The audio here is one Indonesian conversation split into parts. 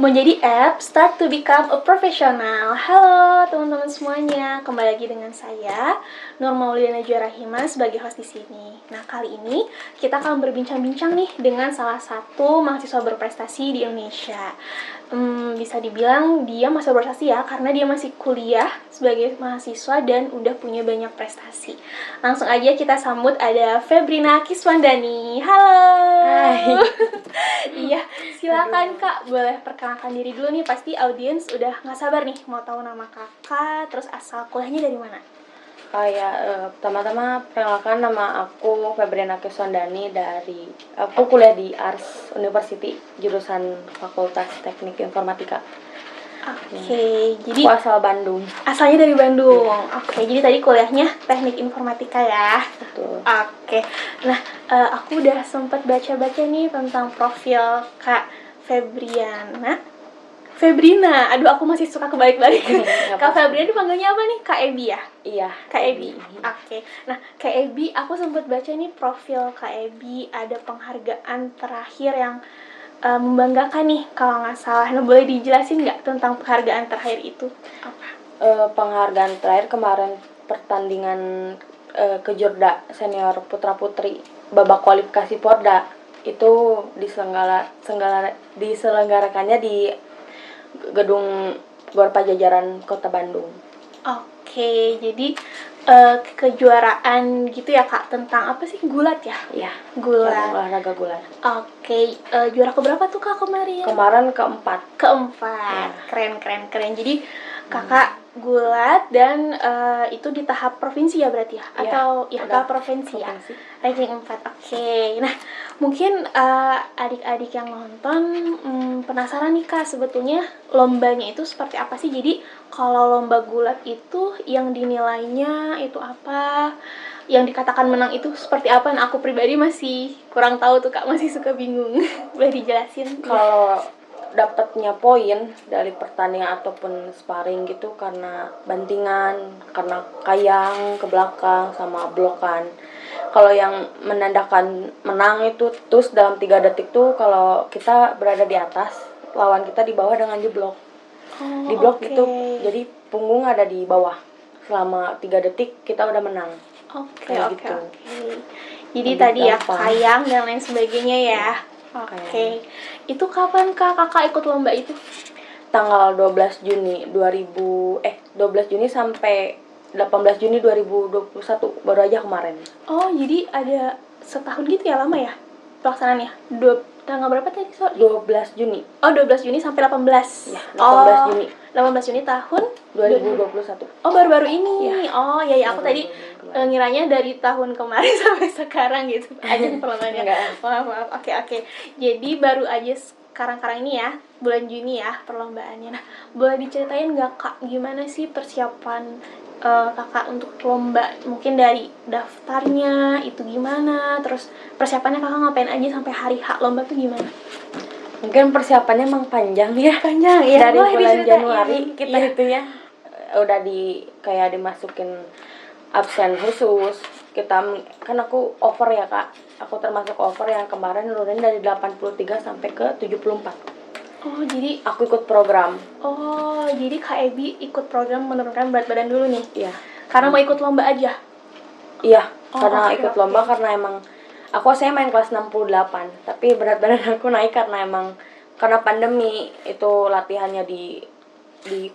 Mau jadi app, start to become a professional. Halo teman-teman semuanya, kembali lagi dengan saya Nur Mauliana Juarahima sebagai host di sini. Nah, kali ini kita akan berbincang-bincang nih dengan salah satu mahasiswa berprestasi di Indonesia. Bisa dibilang dia masih berprestasi ya, karena dia masih kuliah sebagai mahasiswa dan udah punya banyak prestasi. Langsung aja kita sambut ada Febrina Kiswandani. Halo. Hai. Iya, silakan Kak, boleh perkenalkan diri dulu nih. Pasti audiens udah nggak sabar nih mau tahu nama Kakak, terus asal kuliahnya dari mana. Pertama-tama perkenalkan, nama aku Febrina Kiswandani aku kuliah di Ars University, jurusan Fakultas Teknik Informatika. Oke, jadi Aku asal Bandung. asalnya dari Bandung. Oke, jadi tadi kuliahnya Teknik Informatika ya. Betul. Oke, nah aku udah sempat baca-baca nih tentang profil Kak Febrina. Aduh, aku masih suka kebalik-balik. Kak Febrina dipanggilnya apa nih? Kak Ebi ya? Iya. Kak Ebi. Oke. Nah, Kak Ebi, aku sempat baca nih profil Kak Ebi, ada penghargaan terakhir yang membanggakan nih kalau nggak salah. Nah, boleh dijelasin nggak tentang penghargaan terakhir itu? Apa? Penghargaan terakhir kemarin pertandingan kejurda senior putra-putri babak kualifikasi Porda itu diselenggarakannya di Gedung Gor Pajajaran Kota Bandung. Oke, jadi kejuaraan gitu ya Kak, tentang apa sih, gulat ya? Iya, Gulat. olahraga gulat. Oke, juara keberapa tuh Kak kemarin? Kemarin keempat. Ya. Keren. Jadi Kakak gulat dan itu di tahap provinsi ya berarti ya? Atau ya tahap provinsi ya? Ranking 4. Oke. Nah, mungkin adik-adik yang nonton penasaran nih Kak, sebetulnya lombanya itu seperti apa sih? Jadi kalau lomba gulat itu yang dinilainya itu apa? Yang dikatakan menang itu seperti apa? Nah, aku pribadi masih kurang tahu tuh Kak, masih suka bingung. Boleh dijelasin? Kalau dapatnya poin dari pertandingan ataupun sparring gitu karena bantingan, karena kayang ke belakang sama blokan. Kalau yang menandakan menang itu terus dalam 3 detik tuh kalau kita berada di atas, lawan kita di bawah dengan jeblok. Di blok itu jadi punggung ada di bawah. Selama 3 detik kita udah menang. Oke. Jadi tadi ya kayang dan lain sebagainya ya. Oke. Itu kapan Kak kakak ikut lomba itu? Tanggal 12 Juni sampai 18 Juni 2021, baru aja kemarin. Oh, jadi ada setahun gitu ya, lama ya pelaksanaannya? Tanggal berapa tadi? 12 Juni. Oh, 12 Juni sampai 18. Ya, 18 Juni. 18 Juni tahun 2021. Oh, baru-baru ini. Ya. Oh, ya aku tadi ngiranya dari tahun kemarin sampai sekarang gitu. Ajang perlombanya. Maaf. Oke. Jadi baru aja sekarang ini ya, bulan Juni ya perlombaannya. Nah, boleh diceritain nggak Kak, gimana sih persiapan kakak untuk lomba? Mungkin dari daftarnya itu gimana, terus persiapannya kakak ngapain aja sampai hari H lomba tuh gimana? Mungkin persiapannya emang panjang ya. Dari bulan Januari kita itunya udah kayak dimasukin absen khusus. Kan aku over ya Kak, aku termasuk over yang kemarin nurunin dari 83 sampai ke 74. Oh, jadi aku ikut program. Oh, jadi Kak Ebi ikut program menurunkan berat badan dulu nih? Iya. Karena mau ikut lomba aja? Iya, karena ikut lomba karena emang saya main kelas 68, tapi berat badan aku naik karena pandemi itu latihannya di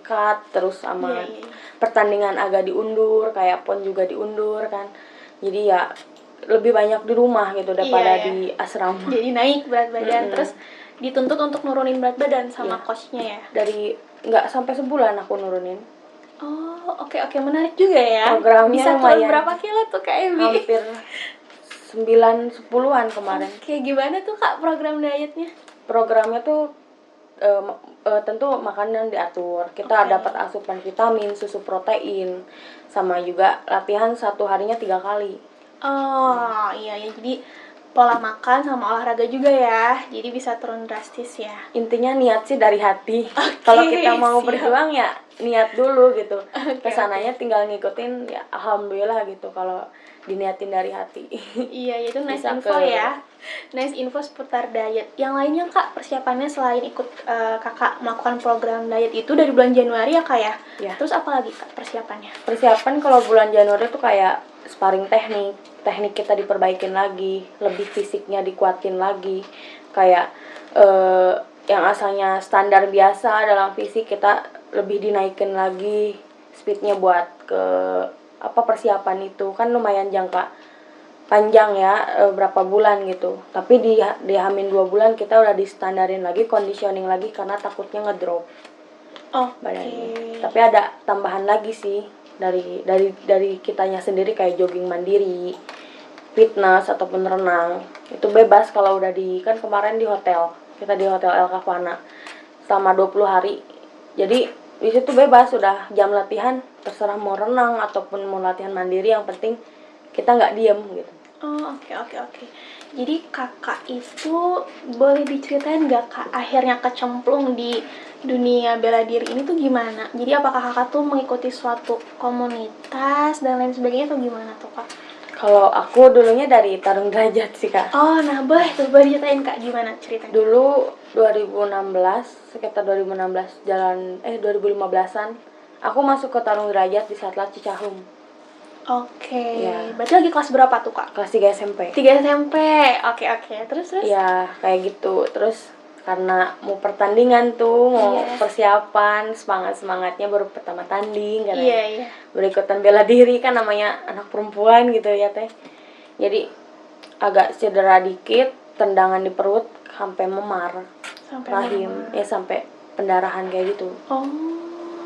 cut, terus sama pertandingan agak diundur, kayak PON juga diundur kan. Jadi ya lebih banyak di rumah gitu daripada di asrama. Jadi naik berat badan, terus dituntut untuk nurunin berat badan sama coachnya ya? Dari nggak sampai sebulan aku nurunin. Oh, oke, menarik juga ya. Programnya bisa turun berapa kilo tuh Kak Ebi? Hampir 9-10-an kemarin. Oke, gimana tuh Kak program dietnya? Programnya tuh tentu makanan diatur. Kita dapat asupan vitamin, susu protein, sama juga latihan 1 harinya 3 kali. Oh, iya. Jadi pola makan sama olahraga juga ya, jadi bisa turun drastis ya. Intinya niat sih dari hati. Kalau kita mau berjuang ya niat dulu gitu. Kesananya tinggal ngikutin ya alhamdulillah gitu. Kalau diniatin dari hati. Iya, itu nice Bisa info ya. Nice info seputar diet. Yang lainnya Kak, persiapannya selain ikut Kakak melakukan program diet itu dari bulan Januari ya Kak ya? Ya. Terus apa lagi Kak persiapannya? Persiapan kalau bulan Januari tuh kayak sparring teknik kita diperbaikin lagi, lebih fisiknya dikuatin lagi. Kayak yang asalnya standar biasa dalam fisik kita lebih dinaikin lagi speednya buat ke persiapan itu. Kan lumayan jangka panjang ya, berapa bulan gitu. Tapi di Hamin 2 bulan kita udah distandarin lagi, conditioning lagi karena takutnya ngedrop badannya. Tapi ada tambahan lagi sih dari kitanya sendiri, kayak jogging mandiri, fitness ataupun renang. Itu bebas kalau udah kan kemarin di hotel. Kita di Hotel El Cavana selama 20 hari. Jadi di situ bebas, udah jam latihan terserah mau renang ataupun mau latihan mandiri, yang penting kita nggak diem gitu. Oh, oke. Jadi Kakak itu boleh diceritain nggak Kak akhirnya kecemplung di dunia bela diri ini tuh gimana? Jadi apakah Kakak tuh mengikuti suatu komunitas dan lain sebagainya atau gimana tuh Kak? Kalau aku dulunya dari tarung derajat sih Kak. Oh, nah boleh ceritain Kak gimana ceritanya? Dulu 2016, sekitar 2016 2015-an aku masuk ke tarung derajat di Satlat Cicahum. Oke. Ya. Berarti lagi kelas berapa tuh Kak? Kelas 3 SMP. 3 SMP. Oke. Terus? Ya, kayak gitu. Terus karena mau pertandingan tuh, mau persiapan, semangatnya baru pertama tanding kan. Iya. Berikutan bela diri kan, namanya anak perempuan gitu ya teh. Jadi agak cedera dikit, tendangan di perut sampai memar. Sampai rahim, sampai pendarahan kayak gitu. Oh,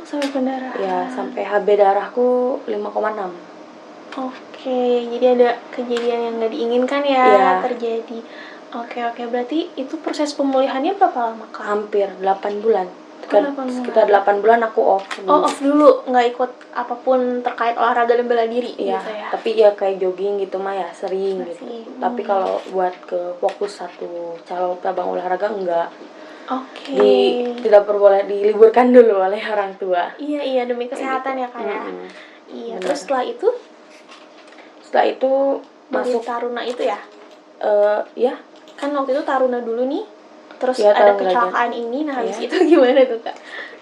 sampai pendarahan. Ya, sampai HB darahku 5,6. Oke, jadi ada kejadian yang nggak diinginkan ya terjadi. Oke, berarti itu proses pemulihannya berapa lama Kak? Hampir 8 bulan. Sekitar 8 bulan aku off dulu. Oh, off dulu, nggak ikut apapun terkait olahraga dan bela diri gitu ya. Tapi ya kayak jogging gitu mah ya sering gitu. Tapi kalau buat ke fokus satu cabang olahraga enggak. Oke. Tidak boleh diliburkan dulu oleh orang tua. Iya, demi kesehatan gitu. Ya Kak ya. Iya, benar. Terus setelah itu masuk taruna itu ya? Ya. Kan waktu itu taruna dulu nih. Terus ada kecelakaan ini, nah habis itu gimana tuh Kak?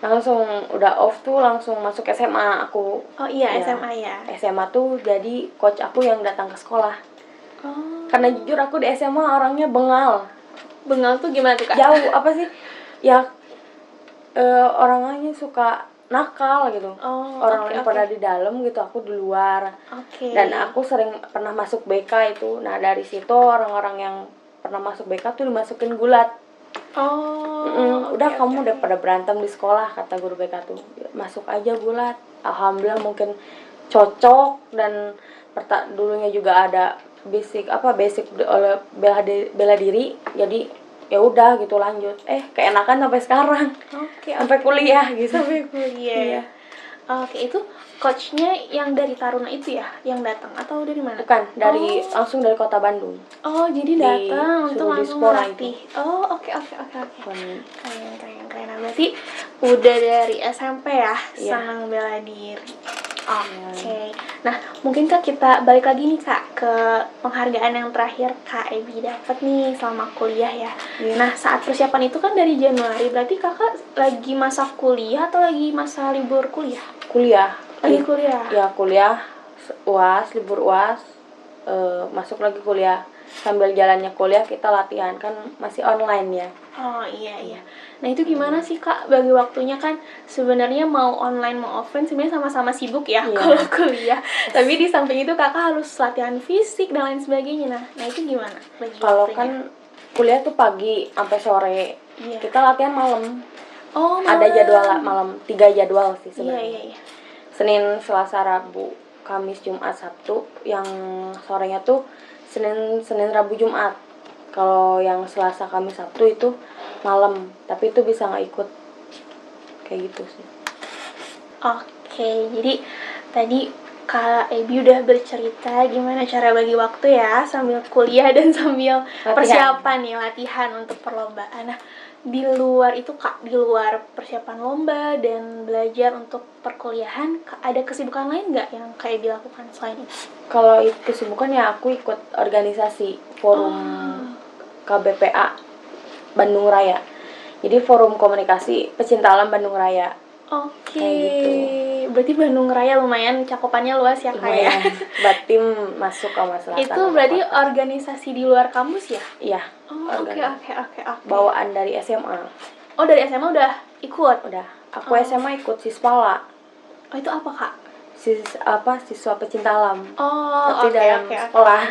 Langsung udah off tuh langsung masuk SMA aku. Oh iya, SMA ya. SMA tuh jadi coach aku yang datang ke sekolah. Oh. Karena jujur aku di SMA orangnya bengal. Bengal tuh gimana tuh Kak? Jauh apa sih? Ya orangnya suka nakal gitu. Orang lain pada di dalam gitu, aku di luar. Dan aku sering pernah masuk BK itu. Nah dari situ orang-orang yang pernah masuk BK tuh dimasukin gulat. Kamu udah pada berantem di sekolah, kata guru BK tuh. Masuk aja gulat. Alhamdulillah mungkin cocok, dan dulunya juga ada basic oleh bela diri. Jadi ya udah gitu lanjut. Keenakan sampai sekarang. Sampai kuliah gitu. Sampai kuliah. Iya. Oke, itu coachnya yang dari Taruna itu ya, yang datang atau dari mana? Bukan, langsung dari kota Bandung. Oh, jadi datang untuk langsung melatih. Oh, oke. Keren. Berarti udah dari SMP ya, senang bela diri. Oke. Nah, mungkin Kak kita balik lagi nih Kak ke penghargaan yang terakhir Kak Ebi dapat nih selama kuliah ya. Nah, saat persiapan itu kan dari Januari, berarti Kakak lagi masa kuliah atau lagi masa libur kuliah? Kuliah. Lagi kuliah? Ya, kuliah, UAS, libur UAS, masuk lagi kuliah. Sambil jalannya kuliah kita latihan, kan masih online ya. Oh iya. Nah itu gimana sih Kak bagi waktunya? Kan sebenarnya mau online mau offline sebenarnya sama-sama sibuk ya kalau kuliah. Tapi di samping itu Kakak harus latihan fisik dan lain sebagainya. Nah itu gimana bagi kalau waktunya? Kan kuliah tuh pagi sampai sore. Kita latihan malam. Oh, malam. Ada jadwal malam, 3 jadwal sih sebenarnya. Iya. Senin, Selasa, Rabu, Kamis, Jumat, Sabtu. Yang sorenya tuh Senin, Rabu, Jumat. Kalau yang Selasa, Kamis, Sabtu itu malam. Tapi itu bisa nggak ikut. Kayak gitu sih. Oke, jadi tadi Kak Ebi udah bercerita gimana cara bagi waktu ya sambil kuliah dan sambil persiapan nih, latihan untuk perlombaan. Nah, di luar itu Kak, di luar persiapan lomba dan belajar untuk perkuliahan, ada kesibukan lain nggak yang Kak Ebi lakukan selain itu? Kalau kesibukan ya aku ikut organisasi forum KBPA Bandung Raya. Jadi forum komunikasi pecinta alam Bandung Raya. Oke, gitu. Berarti Bandung Raya lumayan cakupannya luas ya Kak ya? Batim masuk ke Selatan. Itu berarti organisasi di luar kampus ya? Iya. Oke. Bawaan dari SMA. Oh, dari SMA udah ikut? Udah. Aku SMA ikut Sispala. Oh, itu apa Kak? Siswa pecinta alam. Oh, tapi dalam sekolah.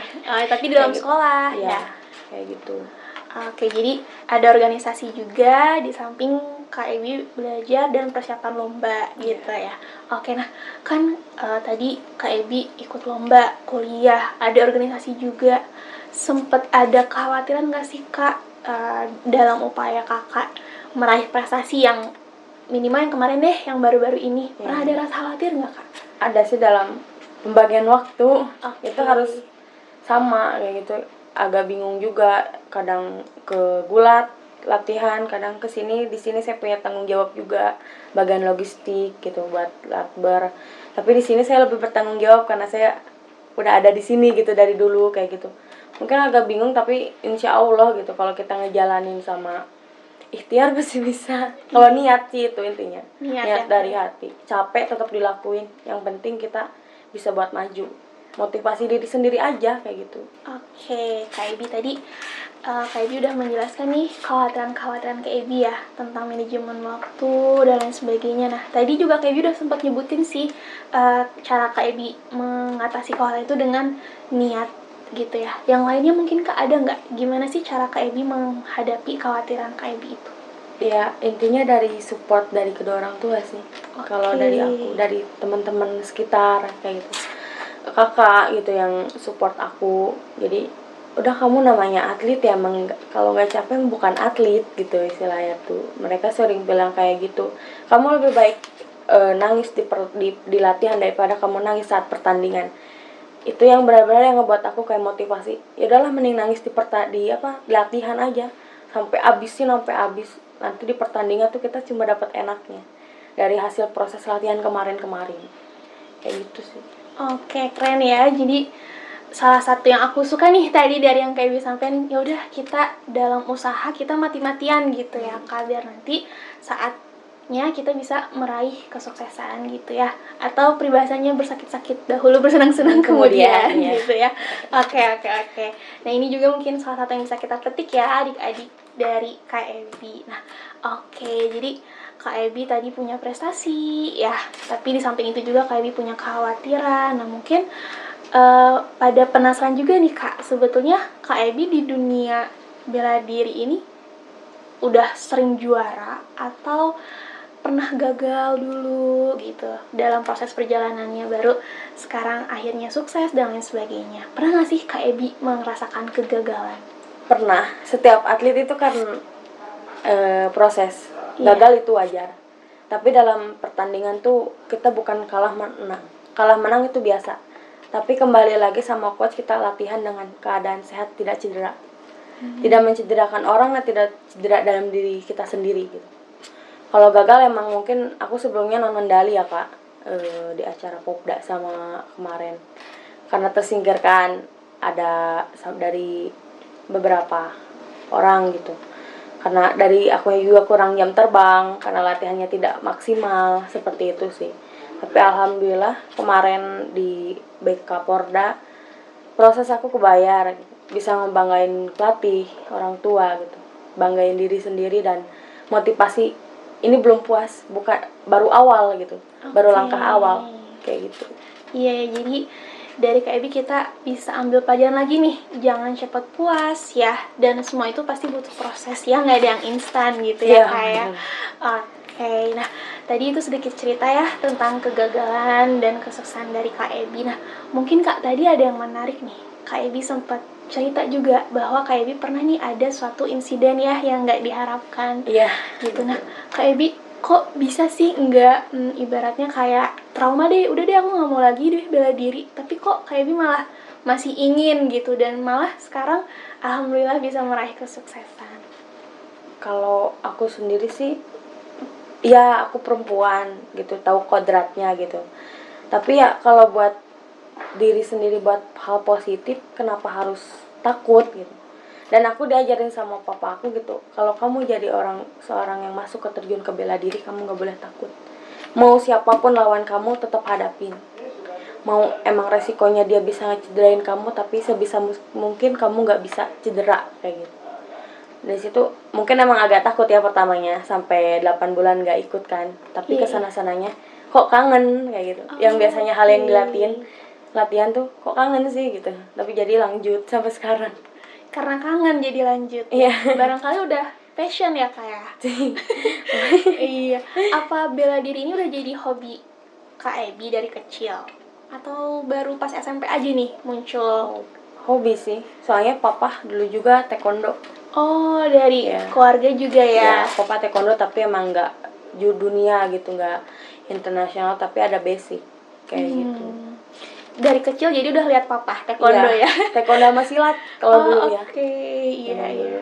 Tapi dalam sekolah ya. Ya. Kayak gitu. Oke, jadi ada organisasi juga di samping Kak Ebi belajar dan persiapan lomba gitu ya. Oke, nah kan tadi Kak Ebi ikut lomba, kuliah, ada organisasi juga. Sempet ada kekhawatiran nggak sih Kak dalam upaya Kakak meraih prestasi yang minimal yang kemarin deh, yang baru-baru ini? Pernah ada rasa khawatir nggak Kak? Ada sih dalam pembagian waktu. Okay. Itu harus sama kayak gitu. Agak bingung juga, kadang ke gulat latihan, kadang ke sini. Di sini saya punya tanggung jawab juga bagian logistik gitu buat latber. Tapi di sini saya lebih bertanggung jawab karena saya udah ada di sini gitu dari dulu kayak gitu. Mungkin agak bingung tapi insya Allah gitu kalau kita ngejalanin sama ikhtiar pasti bisa. Kalau niat sih itu intinya. Niat dari hati. Capek tetap dilakuin. Yang penting kita bisa buat maju. Motivasi diri sendiri aja kayak gitu. Oke, Kak Ebi tadi Kak Ebi udah menjelaskan nih kekhawatiran Kak Ebi ya tentang manajemen waktu dan lain sebagainya. Nah, tadi juga Kak Ebi udah sempat nyebutin sih cara Kak Ebi mengatasi kekhawatiran itu dengan niat gitu ya. Yang lainnya mungkin Kak ada nggak? Gimana sih cara Kak Ebi menghadapi kekhawatiran Kak Ebi itu? Ya, intinya dari support dari kedua orang tua sih. Kalau dari aku, dari teman-teman sekitar kayak gitu. Kakak gitu yang support aku. Jadi udah kamu namanya atlet ya, emang kalau nggak capek bukan atlet gitu istilahnya tuh. Mereka sering bilang kayak gitu. Kamu lebih baik nangis di latihan daripada kamu nangis saat pertandingan. Itu yang benar-benar yang ngebuat aku kayak motivasi. Ya udahlah mending nangis di latihan aja sampai habisin sampai habis. Nanti di pertandingan tuh kita cuma dapat enaknya dari hasil proses latihan kemarin kayak gitu sih. Oke, keren ya. Jadi salah satu yang aku suka nih tadi dari yang kayak bisa sampein, ya udah kita dalam usaha kita mati-matian gitu ya Kak, biar nanti saatnya kita bisa meraih kesuksesan gitu ya. Atau peribahasanya bersakit-sakit dahulu, bersenang-senang kemudian ya. Gitu ya. Oke. Nah, ini juga mungkin salah satu yang bisa kita petik ya adik-adik dari Kak Ebi. Nah, oke. Jadi Kak Ebi tadi punya prestasi ya, tapi di samping itu juga Kak Ebi punya kekhawatiran. Nah, mungkin pada penasaran juga nih Kak, sebetulnya Kak Ebi di dunia bela diri ini udah sering juara atau pernah gagal dulu gitu dalam proses perjalanannya, baru sekarang akhirnya sukses dan lain sebagainya. Pernah nggak sih Kak Ebi merasakan kegagalan? Pernah. Setiap atlet itu kan proses. Gagal itu wajar. Tapi dalam pertandingan tuh kita bukan kalah menang. Kalah menang itu biasa. Tapi kembali lagi sama coach, kita latihan dengan keadaan sehat, tidak cedera. Tidak mencederakan orang dan tidak cedera dalam diri kita sendiri gitu. Kalau gagal emang mungkin aku sebelumnya non medali ya Kak, di acara Popda sama kemarin. Karena tersingkirkan ada dari beberapa orang gitu. Karena dari aku juga kurang jam terbang, karena latihannya tidak maksimal, seperti itu sih. Tapi alhamdulillah kemarin di BK Porda proses aku kebayar, bisa ngebanggain pelatih, orang tua gitu, banggain diri sendiri dan motivasi. Ini belum puas, bukan baru awal gitu, baru langkah awal kayak gitu. Iya, jadi dari Kak Ebi kita bisa ambil pelajaran lagi nih, jangan cepat puas ya, dan semua itu pasti butuh proses ya, nggak ada yang instan gitu ya Kak ya. Oke, nah tadi itu sedikit cerita ya tentang kegagalan dan kesuksesan dari Kak Ebi. Nah, mungkin Kak tadi ada yang menarik nih, Kak Ebi sempat cerita juga bahwa Kak Ebi pernah nih ada suatu insiden ya yang nggak diharapkan. Iya. Gitu. Nah, Kak Ebi kok bisa sih nggak ibaratnya kayak trauma deh, udah deh aku nggak mau lagi deh bela diri, tapi kok Kak Ebi malah masih ingin gitu dan malah sekarang alhamdulillah bisa meraih kesuksesan. Kalau aku sendiri sih, ya aku perempuan gitu, tahu kodratnya gitu. Tapi ya kalau buat diri sendiri, buat hal positif, kenapa harus takut gitu. Dan aku diajarin sama papa aku gitu, kalau kamu jadi seorang yang masuk ke terjun ke bela diri, kamu nggak boleh takut. Mau siapapun lawan kamu, tetap hadapin. Mau emang resikonya dia bisa ngecederain kamu, tapi sebisa mungkin kamu nggak bisa cedera kayak gitu. Dari situ mungkin emang agak takut ya pertamanya, sampai 8 bulan nggak ikut kan, tapi kesana-sananya kok kangen kayak gitu. Yang biasanya hal yang latihan tuh kok kangen sih gitu, tapi jadi lanjut sampai sekarang. Karena kangen jadi lanjut. Iya. Barangkali udah passion ya Kak ya. Iya. Apa bela diri ini udah jadi hobi Kak Ebi dari kecil? Atau baru pas SMP aja nih muncul? Hobi sih, soalnya papa dulu juga taekwondo. Oh, dari keluarga juga ya? Ya, papa taekwondo tapi emang nggak dunia gitu, nggak internasional, tapi ada basic kayak gitu. Dari kecil jadi udah lihat papa taekwondo ya? Taekwondo sama silat kalau dulu ya. Oke, iya.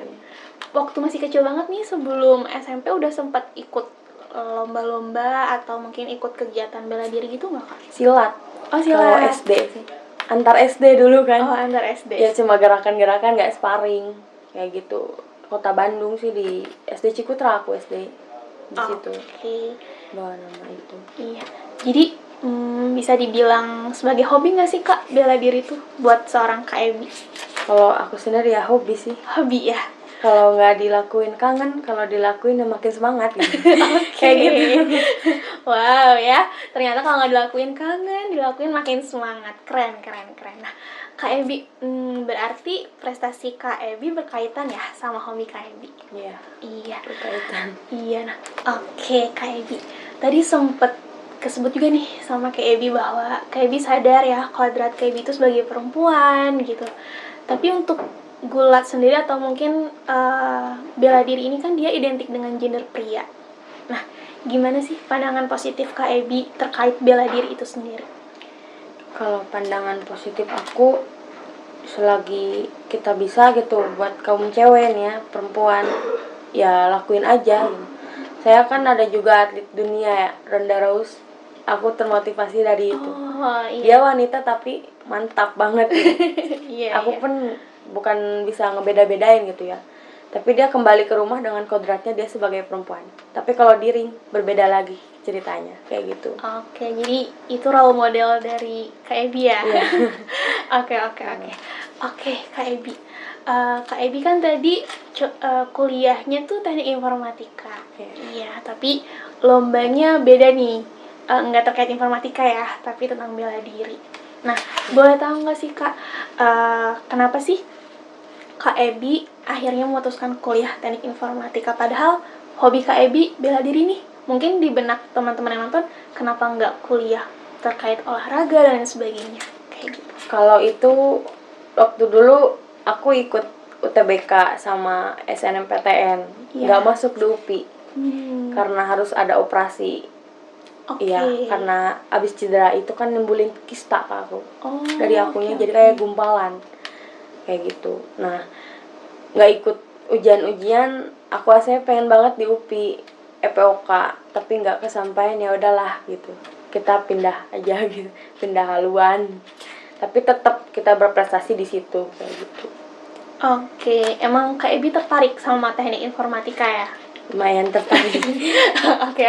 Waktu masih kecil banget nih, sebelum SMP udah sempat ikut lomba-lomba atau mungkin ikut kegiatan bela diri gitu nggak Kak? Silat. Oh, silat. Kalau SD sih. Antar SD dulu kan. Oh, antar SD. Ya cuma gerakan-gerakan, nggak sparring kayak gitu. Kota Bandung sih, di SD Cikutra aku SD di situ. Oke. Bawa nama itu. Iya. Jadi bisa dibilang sebagai hobi nggak sih Kak bela diri tuh buat seorang Kak Ebi? Kalau aku sendiri ya hobi sih. Hobi ya. Kalau nggak dilakuin kangen, kalau dilakuin ya makin semangat gitu. Kayak gitu. Wow ya, ternyata kalau nggak dilakuin kangen, dilakuin makin semangat. Keren. Nah, Kak Ebi, berarti prestasi Kak Ebi berkaitan ya sama hobi Kak Ebi? Iya. Berkaitan. Iya, nah oke Kak Ebi. Tadi sempet kesebut juga nih sama Kak Ebi bahwa Kak Ebi sadar ya kodrat Kak Ebi itu sebagai perempuan gitu. Tapi untuk gulat sendiri atau mungkin bela diri ini kan dia identik dengan gender pria. Nah, gimana sih pandangan positif Kak Ebi terkait bela diri itu sendiri? Kalau pandangan positif aku, selagi kita bisa gitu buat kaum cewek nih ya, perempuan, ya lakuin aja gitu. Saya kan ada juga atlet dunia ya, Ronda Rousey. Aku termotivasi dari itu. Dia wanita tapi mantap banget gitu. Aku pun bukan bisa ngebeda-bedain gitu ya, tapi dia kembali ke rumah dengan kodratnya dia sebagai perempuan. Tapi kalau di ring berbeda lagi ceritanya kayak gitu. Oke, jadi itu role model dari Kak Ebi ya. Oke, Kak Ebi. Kak Ebi kan tadi kuliahnya tuh teknik informatika. Iya, tapi lombanya beda nih. Nggak terkait informatika ya, tapi tentang bela diri. Nah, boleh tahu nggak sih Kak, kenapa sih Kak Ebi akhirnya memutuskan kuliah teknik informatika, padahal hobi Kak Ebi bela diri nih? Mungkin di benak teman-teman yang nonton, kenapa nggak kuliah terkait olahraga dan sebagainya kayak gitu? Kalau itu waktu dulu aku ikut UTBK sama SNMPTN, nggak masuk di UPI karena harus ada operasi. Iya, karena abis cedera itu kan nimbulin kista ke aku. Dari akunya jadi kayak gumpalan kayak gitu. Nah, nggak ikut ujian-ujian, aku aslinya pengen banget di UPI EPOK, tapi nggak kesampaian, ya udahlah gitu, kita pindah aja gitu, pindah haluan, tapi tetap kita berprestasi di situ kayak gitu. Oke, emang Kak Ebi tertarik sama teknik informatika ya? Lumayan tertarik. Oke.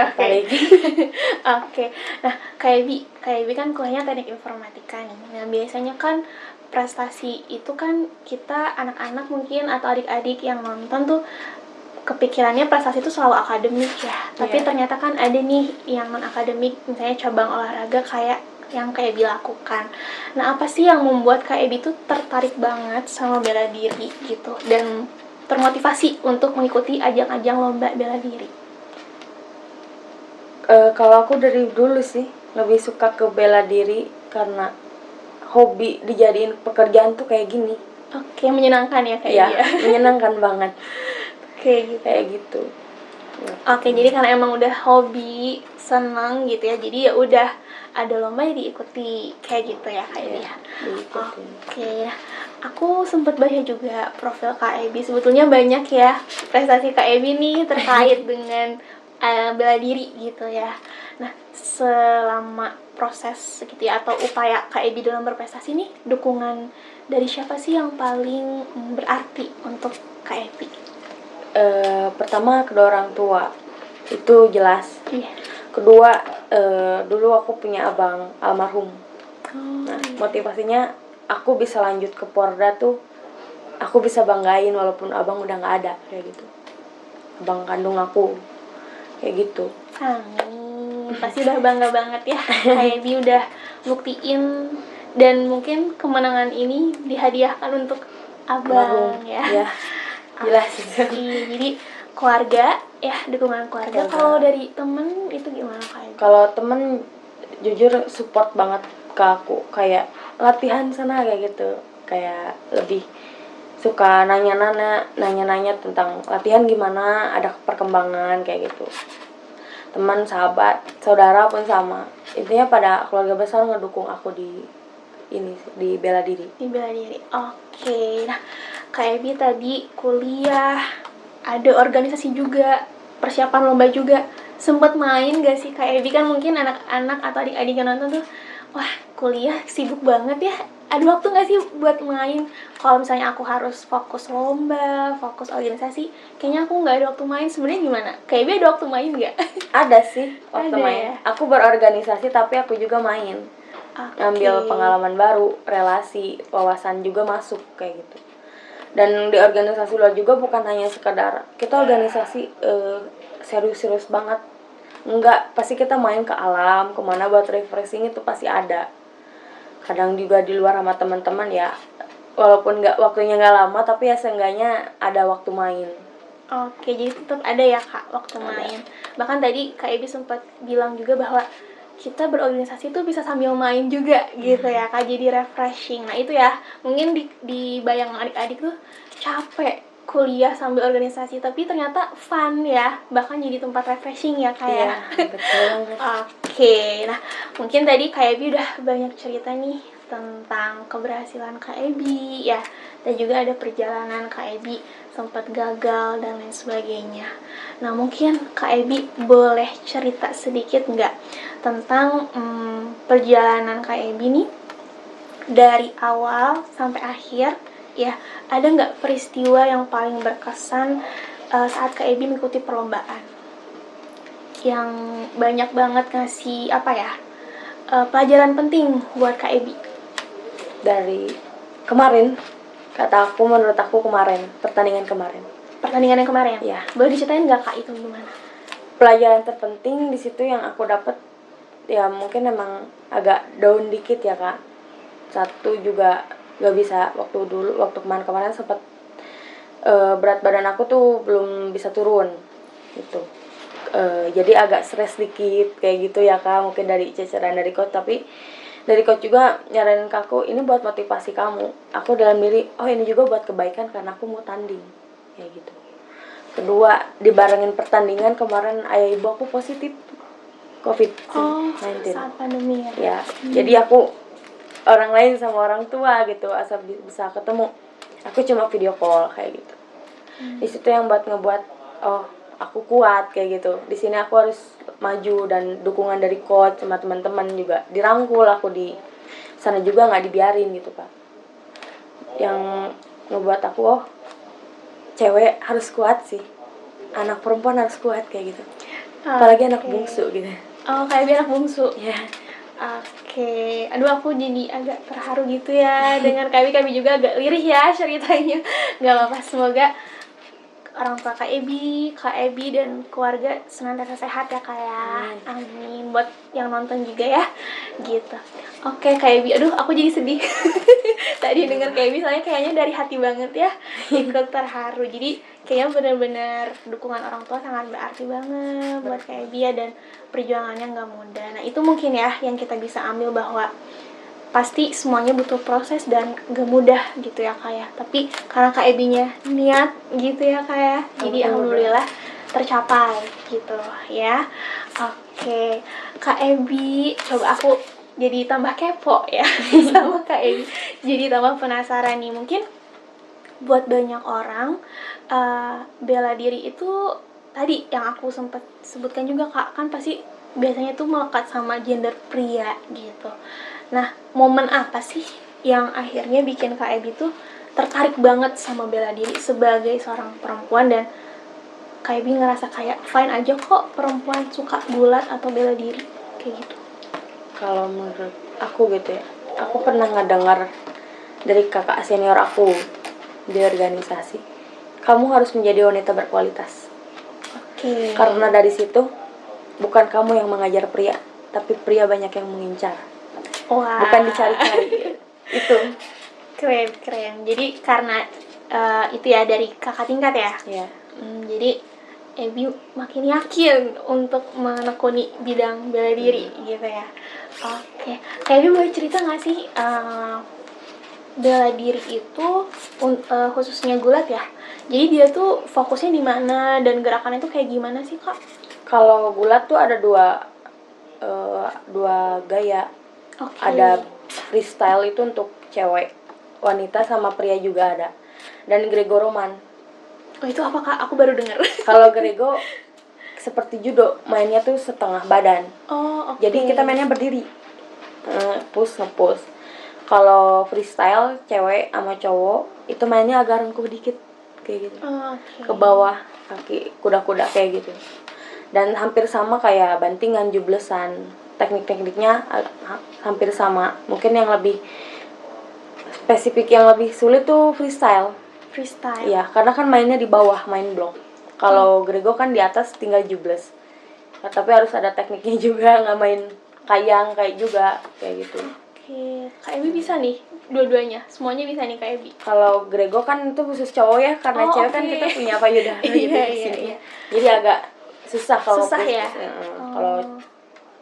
Nah, Kak Ebi kan kuliahnya teknik informatika nih. Nah, biasanya kan prestasi itu kan kita anak-anak mungkin atau adik-adik yang nonton tuh kepikirannya prestasi itu selalu akademik ya. Tapi ternyata kan ada nih yang non akademik, misalnya cabang olahraga kayak yang Kak Ebi lakukan. Nah, apa sih yang membuat Kak Ebi tuh tertarik banget sama bela diri gitu dan termotivasi untuk mengikuti ajang-ajang lomba bela diri? Kalau aku dari dulu sih lebih suka ke bela diri karena hobi dijadiin pekerjaan tuh kayak gini. Oke, menyenangkan ya Kak? Iya, menyenangkan banget. Kayak gitu. Oke, jadi karena emang udah hobi, senang gitu ya, jadi ya udah ada lomba ya diikuti kayak gitu ya Kak Ebi ya. Diikutin. Oke, nah, aku sempat baca juga profil Kak Ebi, sebetulnya banyak ya prestasi Kak Ebi nih terkait dengan bela diri gitu ya. Nah, selama proses gitu ya atau upaya Kak Ebi dalam berprestasi nih, dukungan dari siapa sih yang paling berarti untuk Kak Ebi? Pertama kedua orang tua itu jelas. Iya. Kedua, dulu aku punya abang almarhum. Nah, iya. motivasinya aku bisa lanjut ke Porda tuh, aku bisa banggain walaupun abang udah nggak ada kayak gitu. Abang kandung aku kayak gitu. Amin. Pasti udah bangga banget ya. Kayak Bi udah buktiin dan mungkin kemenangan ini dihadiahkan untuk abang ya. Ya, jelas. Iya, jadi keluarga ya, dukungan keluarga. Kalau dari temen itu gimana Kak? Kalau temen jujur support banget ke aku, kayak latihan sana kayak gitu, kayak lebih suka nanya-nanya tentang latihan gimana, ada perkembangan kayak gitu. Teman, sahabat, saudara pun sama, intinya pada keluarga besar ngedukung aku di bela diri. Di bela diri. Oke. Nah, Kak Ebi tadi kuliah, ada organisasi juga, persiapan lomba juga. Sempet main gak sih Kak Ebi? Kan mungkin anak-anak atau adik-adik yang nonton tuh, wah kuliah sibuk banget ya. Ada waktu gak sih buat main? Kalau misalnya aku harus fokus lomba, fokus organisasi, kayaknya aku gak ada waktu main. Sebenarnya gimana? Kak Ebi ada waktu main gak? Ada sih waktu Ada main. ya? Aku berorganisasi tapi aku juga main. Ngambil pengalaman baru, relasi, wawasan juga masuk kayak gitu. Dan di organisasi luar juga bukan hanya sekadar kita organisasi serius-serius banget. Enggak, pasti kita main ke alam, kemana buat refreshing itu pasti ada. Kadang juga di luar sama teman-teman ya, walaupun waktunya nggak lama tapi ya seenggaknya ada waktu main. Oke, jadi tetap ada ya Kak waktu main. Bahkan tadi Kak Ebi sempat bilang juga bahwa kita berorganisasi tuh bisa sambil main juga gitu ya Kak, jadi refreshing. Nah itu ya, mungkin di bayang adik-adik tuh capek kuliah sambil organisasi, tapi ternyata fun ya, bahkan jadi tempat refreshing ya Kak ya. Betul. Oke, nah mungkin tadi Kak Ebi udah banyak cerita nih tentang keberhasilan Kak Ebi ya, dan juga ada perjalanan Kak Ebi sempat gagal dan lain sebagainya. Nah mungkin Kak Ebi boleh cerita sedikit nggak tentang perjalanan Kak Ebi nih dari awal sampai akhir ya, ada nggak peristiwa yang paling berkesan saat Kak Ebi mengikuti perlombaan yang banyak banget ngasih apa ya, pelajaran penting buat Kak Ebi? Dari kemarin, menurut aku pertandingan kemarin Pertandingan yang kemarin ya, boleh diceritain nggak Kak itu gimana? pelajaran terpenting di situ yang aku dapat ya, mungkin emang agak down dikit ya Kak. Satu juga gak bisa, waktu kemarin sempat berat badan aku tuh belum bisa turun gitu. Jadi agak stres dikit kayak gitu ya Kak, mungkin dari ceceran dari coach, tapi dari coach juga nyaranin ke aku, ini buat motivasi kamu. Aku dalam diri, oh ini juga buat kebaikan karena aku mau tanding kayak gitu. Kedua, dibarengin pertandingan kemarin ayah ibu aku positif COVID-19. Saat pandemi ya. Jadi aku orang lain sama orang tua gitu, asal bisa ketemu, aku cuma video call kayak gitu. Di situ yang ngebuat oh aku kuat kayak gitu. Di sini aku harus maju, dan dukungan dari coach sama teman-teman juga dirangkul aku di sana juga, nggak dibiarin gitu Kak. Yang ngebuat aku oh cewek harus kuat sih, anak perempuan harus kuat kayak gitu. Apalagi anak bungsu gitu. Oh, kayak anak bungsu. Ya. Oke, aduh aku jadi agak terharu gitu ya dengar kami juga agak lirih ya ceritanya. Gak apa-apa, semoga orang tua Kak Ebi dan keluarga senantiasa sehat ya Kak ya. Amin. Buat yang nonton juga ya, gitu. Oke Kak Ebi, aduh aku jadi sedih tadi dengar Kak Ebi, soalnya kayaknya dari hati banget ya, ikut terharu. Jadi kayaknya benar-benar dukungan orang tua sangat berarti banget buat Kak Ebi ya, dan perjuangannya nggak mudah. Nah itu mungkin ya yang kita bisa ambil, bahwa pasti semuanya butuh proses dan gak mudah gitu ya Kak ya. Tapi karena Kak Ebinya niat gitu ya Kak ya, jadi alhamdulillah tercapai gitu ya. Oke, Kak Ebi, coba aku jadi tambah kepo ya sama Kak Ebi. Jadi tambah penasaran nih, mungkin buat banyak orang bela diri itu tadi yang aku sempat sebutkan juga Kak, kan pasti biasanya tuh melekat sama gender pria gitu. Nah, momen apa sih yang akhirnya bikin Kak Ebi tuh tertarik banget sama bela diri sebagai seorang perempuan, dan Kak Ebi ngerasa kayak fine aja kok perempuan suka gulat atau bela diri kayak gitu? Kalau menurut aku gitu ya, aku pernah ngedengar dari kakak senior aku di organisasi, kamu harus menjadi wanita berkualitas. Oke. Karena dari situ bukan kamu yang mengajar pria, tapi pria banyak yang mengincar. Wah. Bukan dicari-cari. Itu Keren. Jadi karena itu ya dari kakak tingkat ya. ya. Jadi Ebi makin yakin untuk menekuni bidang bela diri gitu ya. Oke. Kak Ebi boleh cerita nggak sih bela diri itu khususnya gulat ya? Jadi dia tuh fokusnya di mana dan gerakannya tuh kayak gimana sih Kak? Kalau gulat tuh ada dua gaya. Oke. Ada freestyle itu untuk cewek, wanita sama pria juga ada. Dan Greco-Roman. Oh, itu apa Kak? Aku baru dengar. Kalau Grego seperti judo, mainnya tuh setengah badan. Oh, oke. Jadi kita mainnya berdiri, push nge-push. Kalau freestyle cewek sama cowok itu mainnya agak rengkuh dikit kayak gitu. Oke. Ke bawah, kaki kuda-kuda kayak gitu. Dan hampir sama kayak bantingan, jublesan. Teknik-tekniknya hampir sama. Mungkin yang lebih spesifik, yang lebih sulit tuh freestyle. Freestyle. Iya, karena kan mainnya di bawah, main blok. Kalau Grego kan di atas tinggal jubles. Nah, tapi harus ada tekniknya juga, nggak main kayang kayak juga kayak gitu. Oke, Kak Ebi bisa nih dua-duanya, semuanya bisa nih Kak Ebi. Kalau Grego kan itu khusus cowok ya, karena cewek kan kita punya payudara gitu di sini. Jadi agak susah kalau susah ya. Kalau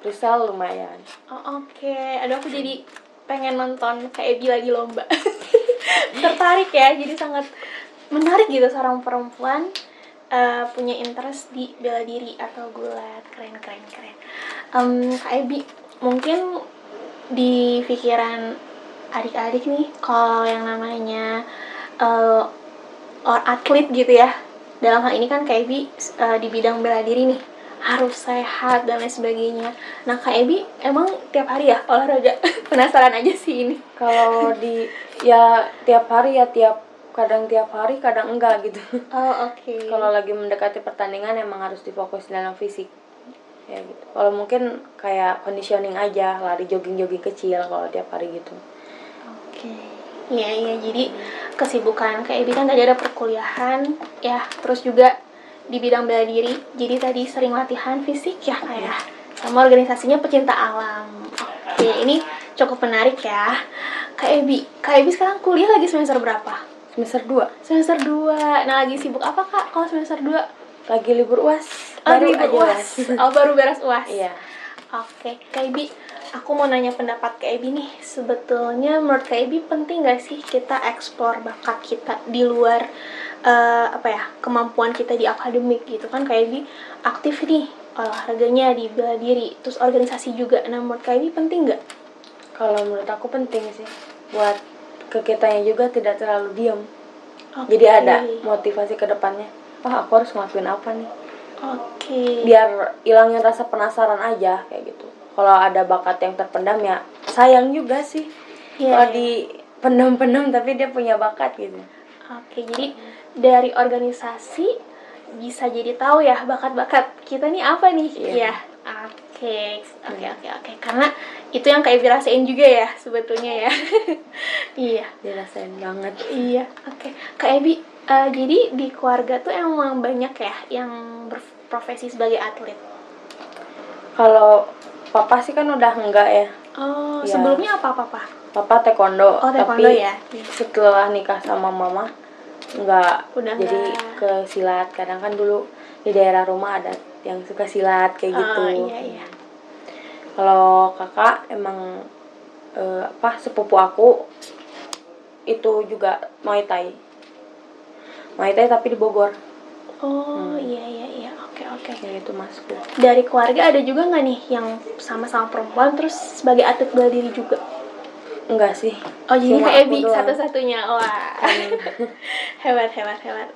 freestyle lumayan. Oke. Aduh, aku jadi pengen nonton Kak Ebi lagi lomba. Tertarik ya, jadi sangat menarik gitu seorang perempuan punya interest di bela diri atau gulat. Keren. Kak Ebi, mungkin di pikiran adik-adik nih, kalau yang namanya atlet gitu ya, dalam hal ini kan Kak Ebi di bidang bela diri nih, harus sehat dan lain sebagainya. Nah, Kak Ebi emang tiap hari ya olahraga? Penasaran aja sih ini. Kalau tiap hari ya, kadang tiap hari, kadang enggak gitu. Oh, oke. Kalau lagi mendekati pertandingan emang harus difokus dalam fisik. Ya gitu. Kalau mungkin kayak conditioning aja, lari jogging kecil kalau tiap hari gitu. Oke. Iya, jadi kesibukan Kak Ebi kan tadi ada perkuliahan ya, terus juga di bidang bela diri. Jadi tadi sering latihan fisik ya kayak sama organisasinya pecinta alam. Oke, ini cukup menarik ya. Kak Ebi sekarang kuliah lagi semester berapa? Semester 2. Semester 2. Nah, lagi sibuk apa Kak kalau semester 2? Lagi libur UAS. Baru aja UAS. Oh, baru beres UAS. Iya. Oke, Kak Ebi, aku mau nanya pendapat Kak Ebi nih. Sebetulnya menurut Kak Ebi penting gak sih kita eksplor bakat kita di luar kemampuan kita di akademik gitu kan? Kak Ebi aktif nih olahraganya di bela diri, terus organisasi juga. Nah, menurut Kak Ebi penting gak? Kalau menurut aku penting sih, buat ke kitanya juga tidak terlalu diam. Okay. Jadi ada motivasi ke depannya. Aku harus ngelakuin apa nih? Oke. Biar ilangin rasa penasaran aja kayak gitu. Kalau ada bakat yang terpendam ya sayang juga sih. Kalau dipendam-pendam tapi dia punya bakat gitu. Oke, jadi dari organisasi bisa jadi tahu ya bakat-bakat kita nih apa nih. Iya. Oke. Karena itu yang Kak Ebi rasain juga ya sebetulnya ya. Iya. Dirasain banget. Iya. Oke. Kak Ebi, jadi di keluarga tuh emang banyak ya yang berprofesi sebagai atlet. Kalau papa sih kan udah enggak ya. Oh, ya. Sebelumnya apa papa? Papa taekwondo. Oh, taekwondo tapi ya. Setelah nikah sama mama enggak. Udah jadi ke silat. Kadang kan dulu di daerah rumah ada yang suka silat kayak gitu. Iya. Kalau kakak emang sepupu aku itu juga Muay Thai tapi di Bogor. Oh iya, oke. Kayak gitu masku. Dari keluarga ada juga nggak nih yang sama-sama perempuan terus sebagai atlet bela diri juga? Enggak sih. Oh jadi Cuma Kak aku Ebi doang. satu-satunya. Wah. hebat.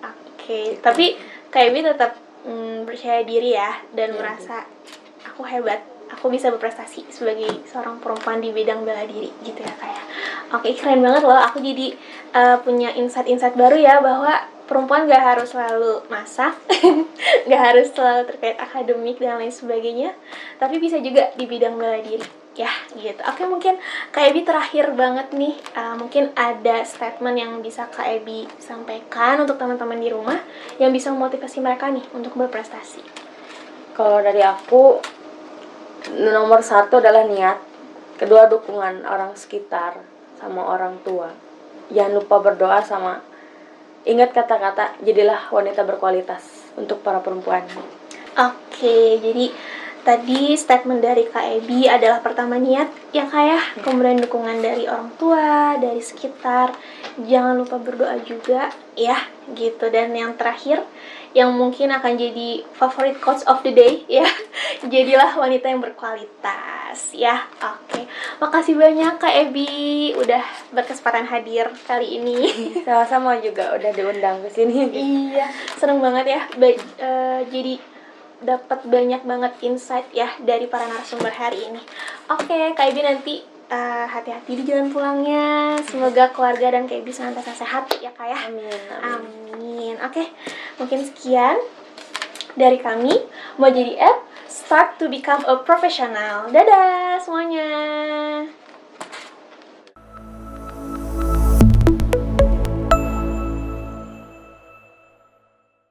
Oke. Tapi Kak Ebi tetap percaya diri ya dan merasa aku hebat. Aku bisa berprestasi sebagai seorang perempuan di bidang bela diri gitu ya kayak. Oke, keren banget loh. Aku jadi punya insight-insight baru ya bahwa perempuan gak harus selalu masak, gak harus selalu terkait akademik dan lain sebagainya, tapi bisa juga di bidang bela diri. Ya, gitu. Oke, mungkin Kak Ebi terakhir banget nih, mungkin ada statement yang bisa Kak Ebi sampaikan untuk teman-teman di rumah yang bisa memotivasi mereka nih untuk berprestasi. Kalau dari aku, nomor 1 adalah niat, kedua dukungan orang sekitar sama orang tua. Jangan lupa berdoa sama ingat kata-kata jadilah wanita berkualitas untuk para perempuan. Oke, jadi tadi statement dari Kak Ebi adalah pertama niat ya Kak ya, kemudian dukungan dari orang tua, dari sekitar, jangan lupa berdoa juga ya gitu. Dan yang terakhir yang mungkin akan jadi favorite quotes of the day ya, jadilah wanita yang berkualitas ya. Oke, makasih banyak Kak Ebi udah berkesempatan hadir kali ini. Sama-sama juga udah diundang ke sini. Iya, seneng banget ya. Jadi dapat banyak banget insight ya dari para narasumber hari ini. Oke, Kak Ibi nanti hati-hati di jalan pulangnya. Semoga keluarga dan Kak Ibi senantiasa sehat ya Kak ya. Amin. Oke, mungkin sekian dari kami. Mau jadi app, start to become a professional. Dadah semuanya.